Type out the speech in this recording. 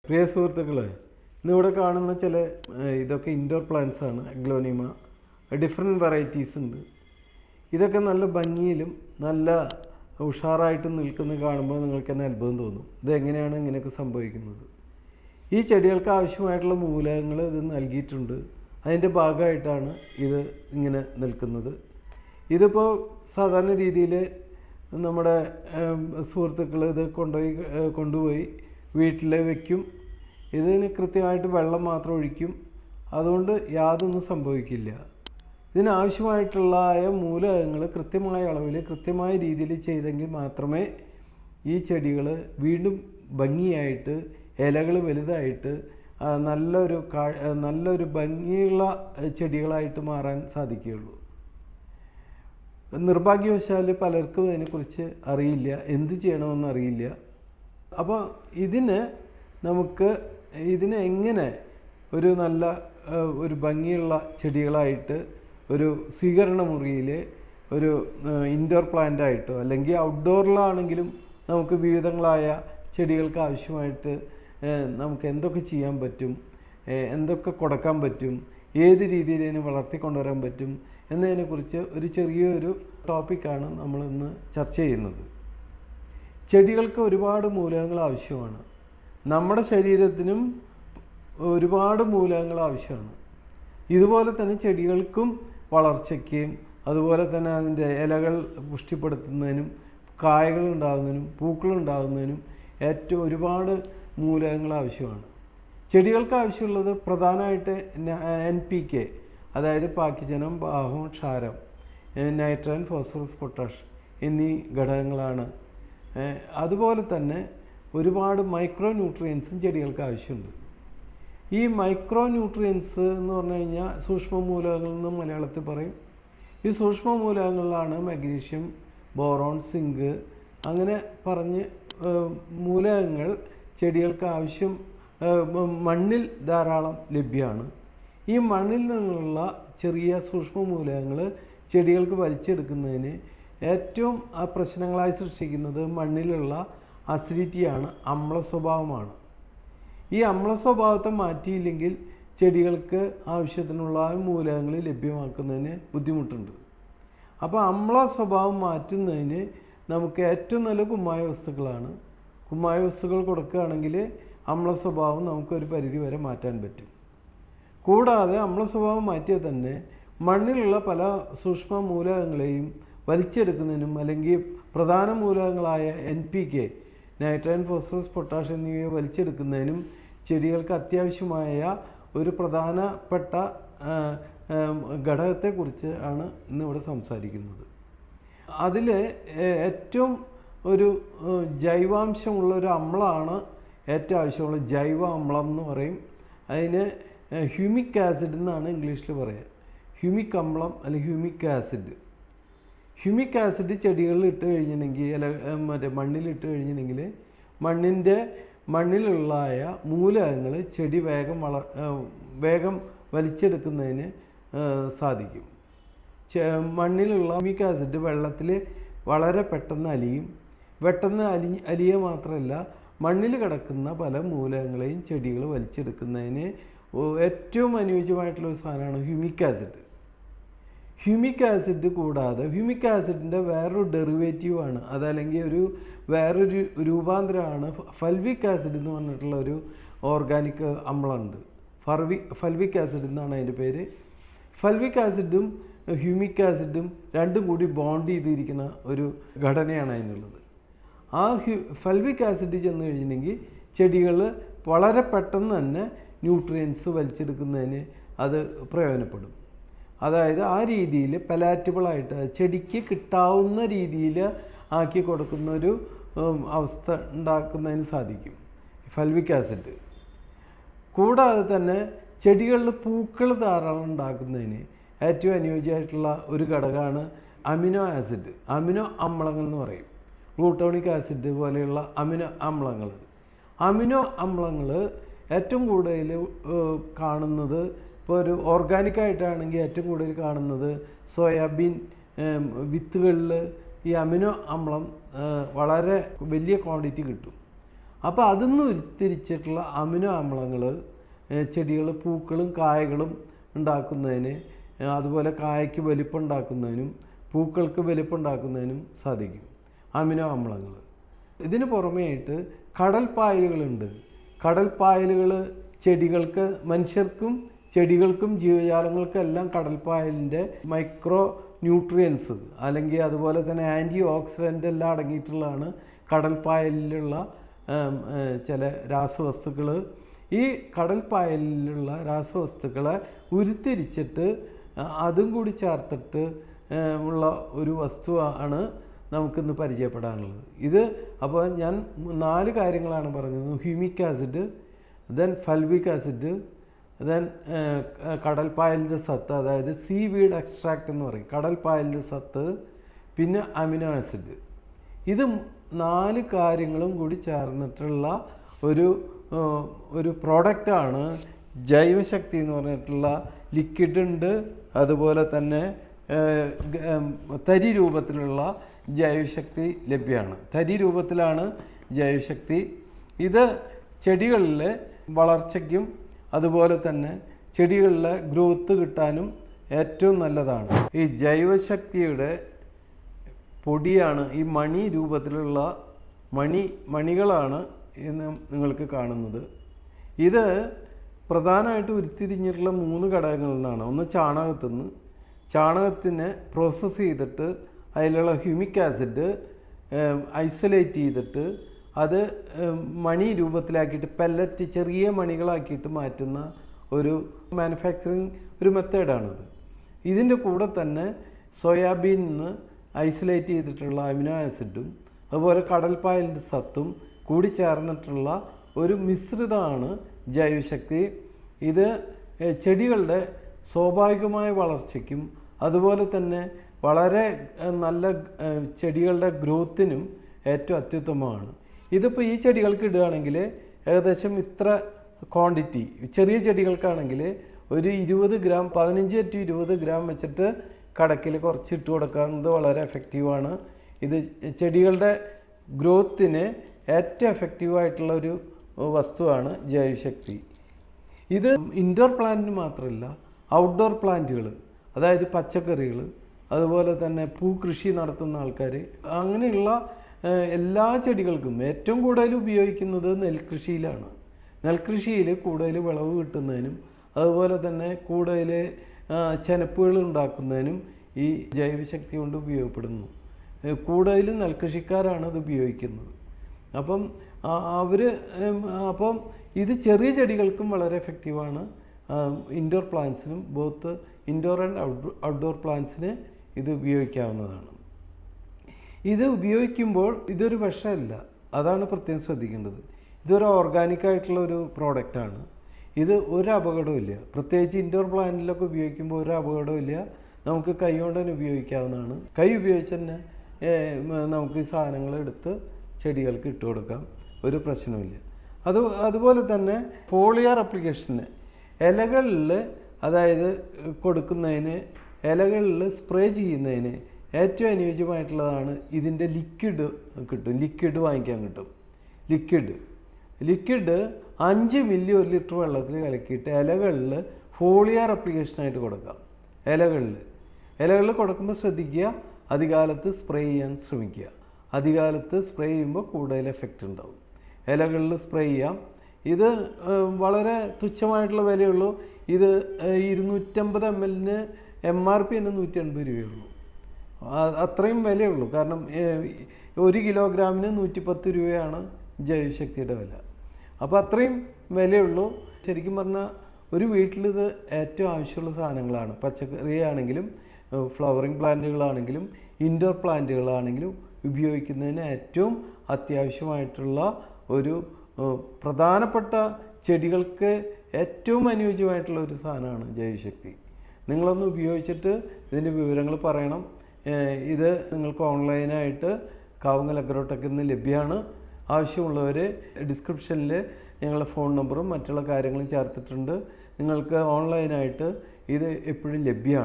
പ്രിയ സുഹൃത്തുക്കളെ, ഇന്നിവിടെ കാണുന്ന ചില ഇതൊക്കെ ഇൻഡോർ പ്ലാന്റ്സ് ആണ്. അഗ്ലോണിമ ഡിഫറെൻറ്റ് വെറൈറ്റീസ് ഉണ്ട്. ഇതൊക്കെ നല്ല ഭംഗിയിലും നല്ല ഉഷാറായിട്ടും നിൽക്കുന്ന കാണുമ്പോൾ നിങ്ങൾക്ക് തന്നെ അത്ഭുതം തോന്നും. ഇതെങ്ങനെയാണ് ഇങ്ങനെയൊക്കെ സംഭവിക്കുന്നത്? ഈ ചെടികൾക്ക് ആവശ്യമായിട്ടുള്ള മൂലകങ്ങൾ ഇത് നൽകിയിട്ടുണ്ട്. അതിൻ്റെ ഭാഗമായിട്ടാണ് ഇത് ഇങ്ങനെ നിൽക്കുന്നത്. ഇതിപ്പോൾ സാധാരണ രീതിയിൽ നമ്മുടെ സുഹൃത്തുക്കൾ ഇത് കൊണ്ടുപോയി വീട്ടിൽ വയ്ക്കും. ഇതിന് കൃത്യമായിട്ട് വെള്ളം മാത്രം ഒഴിക്കും. അതുകൊണ്ട് യാതൊന്നും സംഭവിക്കില്ല. ഇതിനാവശ്യമായിട്ടുള്ള മൂലകങ്ങൾ കൃത്യമായ അളവിൽ കൃത്യമായ രീതിയിൽ ചെയ്തെങ്കിൽ മാത്രമേ ഈ ചെടികൾ വീണ്ടും ഭംഗിയായിട്ട് ഇലകൾ വലുതായിട്ട് നല്ലൊരു ഭംഗിയുള്ള ചെടികളായിട്ട് മാറാൻ സാധിക്കുകയുള്ളൂ. നിർഭാഗ്യവശാൽ പലർക്കും അതിനെക്കുറിച്ച് അറിയില്ല, എന്ത് ചെയ്യണമെന്ന് അറിയില്ല. അപ്പോൾ ഇതിനെ എങ്ങനെ ഒരു ഭംഗിയുള്ള ചെടികളായിട്ട് ഒരു സ്വീകരണ മുറിയിൽ ഒരു ഇൻഡോർ പ്ലാന്റായിട്ടോ അല്ലെങ്കിൽ ഔട്ട്ഡോറിലാണെങ്കിലും നമുക്ക് വിവിധങ്ങളായ ചെടികൾക്ക് ആവശ്യമായിട്ട് നമുക്ക് എന്തൊക്കെ ചെയ്യാൻ പറ്റും, എന്തൊക്കെ കൊടുക്കാൻ പറ്റും, ഏത് രീതിയിൽ ഇതിനെ വളർത്തിക്കൊണ്ടുവരാൻ പറ്റും എന്നതിനെക്കുറിച്ച് ഒരു ചെറിയൊരു ടോപ്പിക്കാണ് നമ്മളിന്ന് ചർച്ച ചെയ്യുന്നത്. ചെടികൾക്ക് ഒരുപാട് മൂലകങ്ങൾ ആവശ്യമാണ്. നമ്മുടെ ശരീരത്തിനും ഒരുപാട് മൂലകങ്ങൾ ആവശ്യമാണ്. ഇതുപോലെ തന്നെ ചെടികൾക്കും വളർച്ചയ്ക്കും അതുപോലെ തന്നെ അതിൻ്റെ ഇലകൾ പുഷ്ടിപ്പെടുത്തുന്നതിനും കായകൾ ഉണ്ടാകുന്നതിനും പൂക്കൾ ഉണ്ടാകുന്നതിനും ഒരുപാട് മൂലകങ്ങൾ ആവശ്യമാണ്. ചെടികൾക്ക് ആവശ്യമുള്ളത് പ്രധാനമായിട്ട് NPK, അതായത് പാക്കിജനം, ബാഹം, ക്ഷാരം, നൈട്രജൻ, ഫോസ്ഫറസ്, പൊട്ടാഷ് എന്നീ ഘടകങ്ങളാണ്. അതുപോലെ തന്നെ ഒരുപാട് മൈക്രോ ന്യൂട്രിയൻസും ചെടികൾക്ക് ആവശ്യമുണ്ട്. ഈ മൈക്രോ ന്യൂട്രിയൻസ് എന്ന് പറഞ്ഞു കഴിഞ്ഞാൽ സൂക്ഷ്മ മൂലകങ്ങൾ എന്ന് മലയാളത്തിൽ പറയും. ഈ സൂക്ഷ്മ മൂലകങ്ങളിലാണ് മഗ്നീഷ്യം, ബോറോൺ, സിങ്ക് അങ്ങനെ പറഞ്ഞ് മൂലകങ്ങൾ ചെടികൾക്ക് ആവശ്യം മണ്ണിൽ ധാരാളം ലഭ്യമാണ്. ഈ മണ്ണിൽ നിന്നുള്ള ചെറിയ സൂക്ഷ്മ മൂലകങ്ങൾ ചെടികൾക്ക് വലിച്ചെടുക്കുന്നതിന് ഏറ്റവും പ്രശ്നങ്ങളായി സൃഷ്ടിക്കുന്നത് മണ്ണിലുള്ള അസിഡിറ്റിയാണ്, അമ്ല സ്വഭാവമാണ്. ഈ അമ്ല സ്വഭാവത്തെ മാറ്റിയില്ലെങ്കിൽ ചെടികൾക്ക് ആവശ്യത്തിനുള്ള മൂലകങ്ങൾ ലഭ്യമാക്കുന്നതിന് ബുദ്ധിമുട്ടുണ്ട്. അപ്പോൾ അമ്ല സ്വഭാവം മാറ്റുന്നതിന് നമുക്ക് ഏറ്റവും നല്ല കുമ്മായ വസ്തുക്കളാണ്. കുമ്മായ വസ്തുക്കൾ കൊടുക്കുകയാണെങ്കിൽ അമ്ല സ്വഭാവം നമുക്കൊരു പരിധി വരെ മാറ്റാൻ പറ്റും. കൂടാതെ അമ്ല സ്വഭാവം മാറ്റിയാൽ തന്നെ മണ്ണിലുള്ള പല സൂക്ഷ്മ മൂലകങ്ങളെയും വലിച്ചെടുക്കുന്നതിനും അല്ലെങ്കിൽ പ്രധാന മൂലകങ്ങളായ NPK, നൈട്രജൻ, ഫോസ്ഫറസ്, പൊട്ടാഷ് എന്നിവയെ വലിച്ചെടുക്കുന്നതിനും ചെടികൾക്ക് അത്യാവശ്യമായ ഒരു പ്രധാനപ്പെട്ട ഘടകത്തെക്കുറിച്ച് ആണ് ഇന്നിവിടെ സംസാരിക്കുന്നത്. അതിൽ ഏറ്റവും ഒരു ജൈവാംശമുള്ള ഒരു അമ്ലമാണ് ഏറ്റവും ആവശ്യമുള്ള ജൈവ അമ്ലം എന്ന് പറയും. അതിന് ഹ്യൂമിക് ആസിഡ് എന്നാണ് ഇംഗ്ലീഷിൽ പറയുക. ഹ്യൂമിക് അമ്ലം അല്ലെങ്കിൽ ഹ്യൂമിക് ആസിഡ്. ഹ്യൂമിക് ആസിഡ് ചെടികളിൽ ഇട്ട് കഴിഞ്ഞിട്ടുണ്ടെങ്കിൽ മണ്ണിലിട്ട് കഴിഞ്ഞിട്ടുണ്ടെങ്കിൽ മണ്ണിലുള്ള മൂലകങ്ങൾ ചെടി വേഗം വലിച്ചെടുക്കുന്നതിന് സാധിക്കും. മണ്ണിലുള്ള ഹ്യൂമിക് ആസിഡ് വെള്ളത്തിൽ വളരെ പെട്ടെന്ന് അലിയും. അലിയുക മാത്രമല്ല, മണ്ണിൽ കിടക്കുന്ന പല മൂലകങ്ങളെയും ചെടികൾ വലിച്ചെടുക്കുന്നതിന് ഏറ്റവും അനുയോജ്യമായിട്ടുള്ളൊരു സാധനമാണ് ഹ്യൂമിക് ആസിഡ്. ഹ്യൂമിക് ആസിഡ് കൂടാതെ ഹ്യൂമിക് ആസിഡിൻ്റെ വേറൊരു ഡെറിവേറ്റീവാണ്, അതല്ലെങ്കിൽ വേറൊരു രൂപാന്തരമാണ് ഫൽവിക് ആസിഡ് എന്ന് പറഞ്ഞിട്ടുള്ള ഒരു ഓർഗാനിക് അമ്ലമുണ്ട്. ഫൽവിക് ആസിഡ് എന്നാണ് അതിൻ്റെ പേര്. ഫൽവിക് ആസിഡും ഹ്യൂമിക് ആസിഡും രണ്ടും കൂടി ബോണ്ട് ചെയ്തിരിക്കുന്ന ഒരു ഘടനയാണ് അതിനുള്ളത്. ആ ഫൽവിക് ആസിഡ് ചെന്ന് കഴിഞ്ഞിട്ടുണ്ടെങ്കിൽ ചെടികൾ വളരെ പെട്ടെന്ന് തന്നെ ന്യൂട്രിയൻസ് വലിച്ചെടുക്കുന്നതിന് അത് പ്രയോജനപ്പെടും. അതായത് ആ രീതിയിൽ പലാറ്റബിളായിട്ട് ചെടിക്ക് കിട്ടാവുന്ന രീതിയിൽ ആക്കി കൊടുക്കുന്ന ഒരു അവസ്ഥ ഉണ്ടാക്കുന്നതിന് സാധിക്കും ഫൽവിക് ആസിഡ്. കൂടാതെ തന്നെ ചെടികളിൽ പൂക്കൾ ധാരാളം ഉണ്ടാക്കുന്നതിന് ഏറ്റവും അനുയോജ്യമായിട്ടുള്ള ഒരു ഘടകമാണ് അമിനോ ആസിഡ്, അമിനോ അമ്ലങ്ങൾ എന്ന് പറയും. ഗ്ലൂട്ടോണിക് ആസിഡ് പോലെയുള്ള അമിനോ അമ്ലങ്ങൾ. അമിനോ അമ്ലങ്ങൾ ഏറ്റവും കൂടുതൽ കാണുന്നത് ഇപ്പോൾ ഒരു ഓർഗാനിക്കായിട്ടാണെങ്കിൽ ഏറ്റവും കൂടുതൽ കാണുന്നത് സോയാബീൻ വിത്തുകളിൽ ഈ അമിനോ അമ്ലം വളരെ വലിയ ക്വാണ്ടിറ്റി കിട്ടും. അപ്പോൾ അതിൽ നിന്ന് ഉരുത്തിരിച്ചിട്ടുള്ള അമിനോ ആമ്ലങ്ങൾ ചെടികൾ പൂക്കളും കായകളും ഉണ്ടാക്കുന്നതിന്, അതുപോലെ കായയ്ക്ക് വലിപ്പം ഉണ്ടാക്കുന്നതിനും പൂക്കൾക്ക് വലിപ്പം ഉണ്ടാക്കുന്നതിനും സാധിക്കും അമിനോ ആമ്ലങ്ങൾ. ഇതിന് പുറമേയായിട്ട് കടൽപ്പായലുകളുണ്ട്. കടൽപ്പായലുകൾ ചെടികൾക്ക്, മനുഷ്യർക്കും ചെടികൾക്കും ജീവജാലങ്ങൾക്കും എല്ലാം കടൽപ്പായലിൻ്റെ മൈക്രോ ന്യൂട്രിയൻസ് അല്ലെങ്കിൽ അതുപോലെ തന്നെ ആൻറ്റി ഓക്സിഡൻ്റ് എല്ലാം അടങ്ങിയിട്ടുള്ളതാണ് കടൽപ്പായലിലുള്ള ചില രാസവസ്തുക്കൾ. ഈ കടൽപ്പായലിലുള്ള രാസവസ്തുക്കളെ ഉരുത്തിരിച്ചിട്ട് അതും കൂടി ചേർത്തിട്ട് ഉള്ള ഒരു വസ്തുവാണ് നമുക്കിന്ന് പരിചയപ്പെടാനുള്ളത്. ഇത് അപ്പോൾ ഞാൻ 4 കാര്യങ്ങളാണ് പറഞ്ഞത്. Humic acid, then fulvic acid, then കടൽപ്പായലിൻ്റെ സത്ത്, അതായത് സീ വീഡ് എക്സ്ട്രാക്റ്റ് എന്ന് പറയും, കടൽപ്പായലിൻ്റെ സത്ത്, പിന്നെ അമിനോ ആസിഡ്. ഇത് 4 കാര്യങ്ങളും കൂടി ചേർന്നിട്ടുള്ള ഒരു പ്രോഡക്റ്റാണ് ജൈവശക്തി എന്ന് പറഞ്ഞിട്ടുള്ള ലിക്വിഡ് ഉണ്ട്, അതുപോലെ തന്നെ തരി രൂപത്തിലുള്ള ജൈവശക്തി ലഭ്യമാണ്. തരി രൂപത്തിലാണ് ജൈവശക്തി. ഇത് ചെടികളിലെ വളർച്ചയ്ക്കും അതുപോലെ തന്നെ ചെടികളിലെ ഗ്രോത്ത് കിട്ടാനും ഏറ്റവും നല്ലതാണ്. ഈ ജൈവശക്തിയുടെ പൊടിയാണ് ഈ മണി രൂപത്തിലുള്ള മണികളാണ് ഇന്ന് നിങ്ങൾക്ക് കാണുന്നത്. ഇത് പ്രധാനമായിട്ട് ഉരുത്തിരിഞ്ഞിട്ടുള്ള 3 ഘടകങ്ങളിൽ നിന്നാണ്. ഒന്ന് ചാണകത്തുനിന്ന്, ചാണകത്തിനെ പ്രോസസ്സ് ചെയ്തിട്ട് അതിലുള്ള ഹ്യൂമിക് ആസിഡ് ഐസൊലേറ്റ് ചെയ്തിട്ട് അത് മണി രൂപത്തിലാക്കിയിട്ട് പെല്ലറ്റ് ചെറിയ മണികളാക്കിയിട്ട് മാറ്റുന്ന ഒരു മാനുഫാക്ചറിങ് ഒരു മെത്തേഡാണിത്. ഇതിൻ്റെ കൂടെ തന്നെ സോയാബീനിൽ നിന്ന് ഐസൊലേറ്റ് ചെയ്തിട്ടുള്ള അമിനോ ആസിഡും അതുപോലെ കടൽപ്പായലിൻ്റെ സത്തും കൂടി ചേർന്നിട്ടുള്ള ഒരു മിശ്രിതമാണ് ജൈവശക്തി. ഇത് ചെടികളുടെ സ്വാഭാവികമായ വളർച്ചയ്ക്കും അതുപോലെ തന്നെ വളരെ നല്ല ചെടികളുടെ ഗ്രോത്തിനും ഏറ്റവും അത്യുത്തമമാണ്. ഇതിപ്പോൾ ഈ ചെടികൾക്ക് ഇടുകയാണെങ്കിൽ ഏകദേശം ഇത്ര ക്വാണ്ടിറ്റി, ചെറിയ ചെടികൾക്കാണെങ്കിൽ ഒരു 20 ഗ്രാം 15 to 20 ഗ്രാം വെച്ചിട്ട് കടക്കിൽ കുറച്ച് ഇട്ട് കൊടുക്കുന്നത് വളരെ എഫക്റ്റീവാണ്. ഇത് ചെടികളുടെ ഗ്രോത്തിന് ഏറ്റവും എഫക്റ്റീവായിട്ടുള്ള ഒരു വസ്തുവാണ് ജൈവശക്തി. ഇത് ഇൻഡോർ പ്ലാന്റിന് മാത്രമല്ല, ഔട്ട്ഡോർ പ്ലാന്റുകൾ, അതായത് പച്ചക്കറികൾ, അതുപോലെ തന്നെ പൂക്കൃഷി നടത്തുന്ന ആൾക്കാർ, അങ്ങനെയുള്ള എല്ലാ ചെടികൾക്കും ഏറ്റവും കൂടുതൽ ഉപയോഗിക്കുന്നത് നെൽകൃഷിയിലാണ്. നെൽകൃഷിയിൽ കൂടുതൽ വിളവ് കിട്ടുന്നതിനും അതുപോലെ തന്നെ കൂടുതൽ ചെനപ്പുകൾ ഉണ്ടാക്കുന്നതിനും ഈ ജൈവശക്തി കൊണ്ട് ഉപയോഗപ്പെടുന്നു. കൂടുതലും നെൽകൃഷിക്കാരാണ് ഇത് ഉപയോഗിക്കുന്നത്. അപ്പം ഇത് ചെറിയ ചെടികൾക്കും വളരെ എഫക്റ്റീവാണ്. ഇൻഡോർ പ്ലാന്റ്സിനും, ബോത്ത് ഇൻഡോർ ആൻഡ് ഔട്ട്ഡോർ പ്ലാന്റ്സിന് ഇത് ഉപയോഗിക്കാവുന്നതാണ്. ഇത് ഉപയോഗിക്കുമ്പോൾ ഇതൊരു വിഷമല്ല, അതാണ് പ്രത്യേകം ശ്രദ്ധിക്കേണ്ടത്. ഇതൊരു ഓർഗാനിക്കായിട്ടുള്ള ഒരു പ്രോഡക്റ്റാണ്. ഇത് ഒരു അപകടവും, പ്രത്യേകിച്ച് ഇൻഡോർ പ്ലാന്റിലൊക്കെ ഉപയോഗിക്കുമ്പോൾ ഒരു അപകടവും ഇല്ല. നമുക്ക് കൈ കൊണ്ട് തന്നെ ഉപയോഗിക്കാവുന്നതാണ്. കൈ ഉപയോഗിച്ച് തന്നെ നമുക്ക് ഈ സാധനങ്ങൾ എടുത്ത് ചെടികൾക്ക് ഇട്ട് കൊടുക്കാം, ഒരു പ്രശ്നവുമില്ല. അതുപോലെ തന്നെ ഫോളിയർ അപ്ലിക്കേഷന് ഇലകളിൽ, അതായത് കൊടുക്കുന്നതിന്, ഇലകളിൽ സ്പ്രേ ചെയ്യുന്നതിന് ഏറ്റവും അനുയോജ്യമായിട്ടുള്ളതാണ് ഇതിൻ്റെ ലിക്വിഡ് കിട്ടും. ലിക്വിഡ് വാങ്ങിക്കാൻ കിട്ടും. ലിക്വിഡ് 5 മില്ലി 1 ലിറ്റർ വെള്ളത്തിൽ കലക്കിയിട്ട് ഇലകളിൽ ഫോളിയർ അപ്ലിക്കേഷനായിട്ട് കൊടുക്കാം. ഇലകളിൽ കൊടുക്കുമ്പോൾ ശ്രദ്ധിക്കുക, അധികാലത്ത് സ്പ്രേ ചെയ്യാൻ ശ്രമിക്കുക. അധികാലത്ത് സ്പ്രേ ചെയ്യുമ്പോൾ കൂടുതൽ എഫക്റ്റ് ഉണ്ടാവും. ഇലകളിൽ സ്പ്രേ ചെയ്യാം. ഇത് വളരെ തുച്ഛമായിട്ടുള്ള വിലയുള്ളൂ. ഇത് 250 ml MRP 180 രൂപയുള്ളൂ. അത്രയും വിലയുള്ളൂ. കാരണം 1 കിലോഗ്രാമിന് 110 രൂപയാണ് ജൈവശക്തിയുടെ വില. അപ്പോൾ അത്രയും വിലയുള്ളൂ. ശരിക്കും പറഞ്ഞാൽ ഒരു വീട്ടിലിത് ഏറ്റവും ആവശ്യമുള്ള സാധനങ്ങളാണ്. പച്ചക്കറി ആണെങ്കിലും ഫ്ലവറിങ് പ്ലാന്റുകളാണെങ്കിലും ഇൻഡോർ പ്ലാന്റുകളാണെങ്കിലും ഉപയോഗിക്കുന്നതിന് ഏറ്റവും അത്യാവശ്യമായിട്ടുള്ള ഒരു പ്രധാനപ്പെട്ട ചെടികൾക്ക് ഏറ്റവും അനുയോജ്യമായിട്ടുള്ള ഒരു സാധനമാണ് ജൈവശക്തി. നിങ്ങളൊന്ന് ഉപയോഗിച്ചിട്ട് ഇതിൻ്റെ വിവരങ്ങൾ പറയണം. ഇത് നിങ്ങൾക്ക് ഓൺലൈനായിട്ട് കാവുങ്ങൽ അഗ്രോടെക്കിൽ നിന്ന് ലഭ്യമാണ്. ആവശ്യമുള്ളവർ ഡിസ്ക്രിപ്ഷനിൽ ഞങ്ങളുടെ ഫോൺ നമ്പറും മറ്റുള്ള കാര്യങ്ങളും ചേർത്തിട്ടുണ്ട്. നിങ്ങൾക്ക് ഓൺലൈനായിട്ട് ഇത് എപ്പോഴും ലഭ്യമാണ്.